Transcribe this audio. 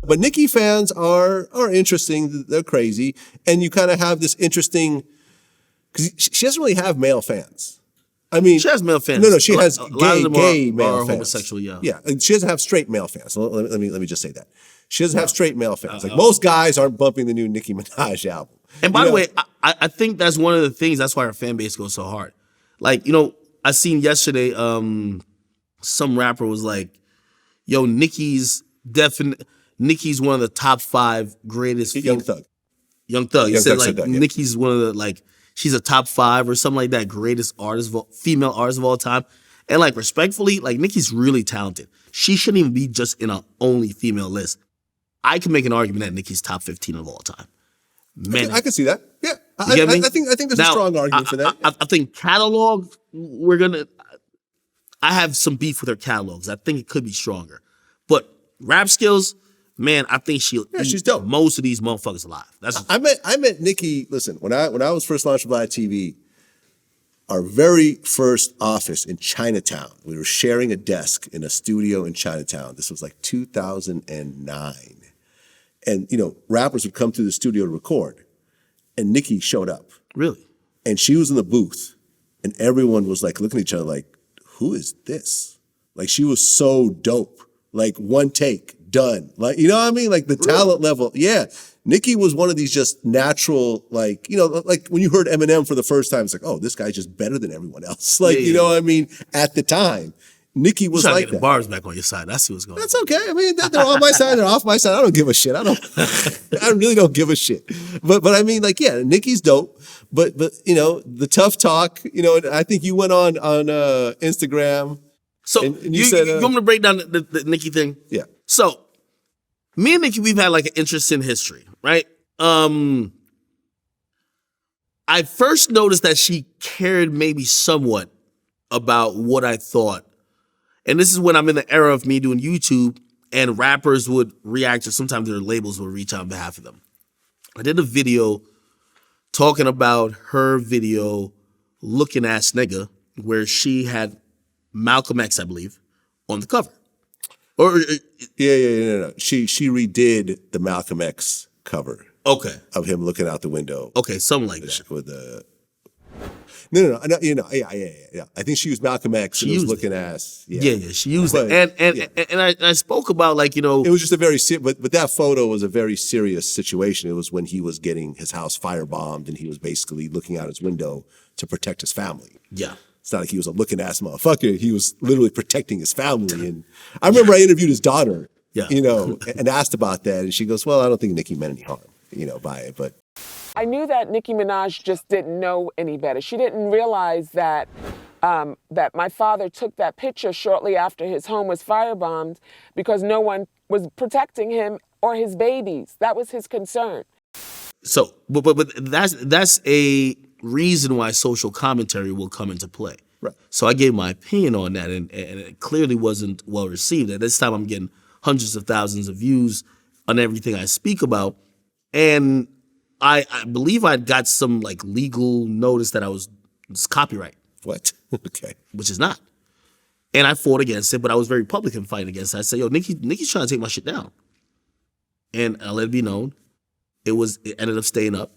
But Nicki fans are interesting. They're crazy. And you kind of have this interesting, because she doesn't really have male fans. I mean, she has male fans. No, she has gay male are fans. Homosexual, yeah. Yeah, and she doesn't have straight male fans. So let me just say that. She doesn't have straight male fans. Like most guys aren't bumping the new Nicki Minaj album. And by the way, I think that's one of the things, that's why her fan base goes so hard. Like, I seen yesterday, some rapper was like, yo, Nicki's one of the top 5 greatest. Young Thug. He said like Nicki's one of the, she's a top 5 or something like that, greatest female artist of all time. And respectfully, Nicki's really talented. She shouldn't even be just in a only female list. I can make an argument that Nicki's top 15 of all time. Man, I can see that. Yeah, I think there's a strong argument for that. I think catalog, I have some beef with her catalogs. I think it could be stronger. But rap skills, man, I think she's dope. Most of these motherfuckers alive. I met Nicki. Listen, when I was first launched Vlad TV, our very first office in Chinatown, we were sharing a desk in a studio in Chinatown. This was 2009. And, rappers would come to the studio to record, and Nicki showed up. Really? And she was in the booth, and everyone was looking at each other like, who is this? She was so dope. One take, done. You know what I mean? The talent level. Yeah. Nicki was one of these just natural, when you heard Eminem for the first time, it's oh, this guy's just better than everyone else. You know what I mean? At the time. Nicki was like that. The bars back on your side. I see what's going on. That's okay. I mean, they're on my side, they're off my side. I don't give a shit. I really don't give a shit. But I mean, Nicki's dope. But the tough talk. I think you went on Instagram. So and you said, you want me to break down the Nicki thing? Yeah. So me and Nicki, we've had an interesting history, right? I first noticed that she cared maybe somewhat about what I thought. And this is when I'm in the era of me doing YouTube, and rappers would react, or sometimes their labels would reach out on behalf of them. I did a video talking about her video, Lookin A N, where she had Malcolm X, I believe, on the cover. No. She redid the Malcolm X cover. Okay. Of him looking out the window. Okay, something like that. With the... No. Yeah. I think she used Malcolm X. She was Lookin A N. Yeah. She used it, and I spoke about it was just a very but that photo was a very serious situation. It was when he was getting his house firebombed, and he was basically looking out his window to protect his family. Yeah. It's not like he was a looking ass motherfucker. He was literally protecting his family. And I remember I interviewed his daughter. Yeah. And asked about that, and she goes, "Well, I don't think Nicki meant any harm, by it, but." I knew that Nicki Minaj just didn't know any better. She didn't realize that that my father took that picture shortly after his home was firebombed because no one was protecting him or his babies. That was his concern. So, but that's a reason why social commentary will come into play. Right. So I gave my opinion on that, and it clearly wasn't well received. At this time, I'm getting hundreds of thousands of views on everything I speak about, and I believe I got some legal notice that it's copyright. What? Okay. Which is not. And I fought against it, but I was very public in fighting against it. I said, yo, Nicki's trying to take my shit down. And I let it be known. It ended up staying up.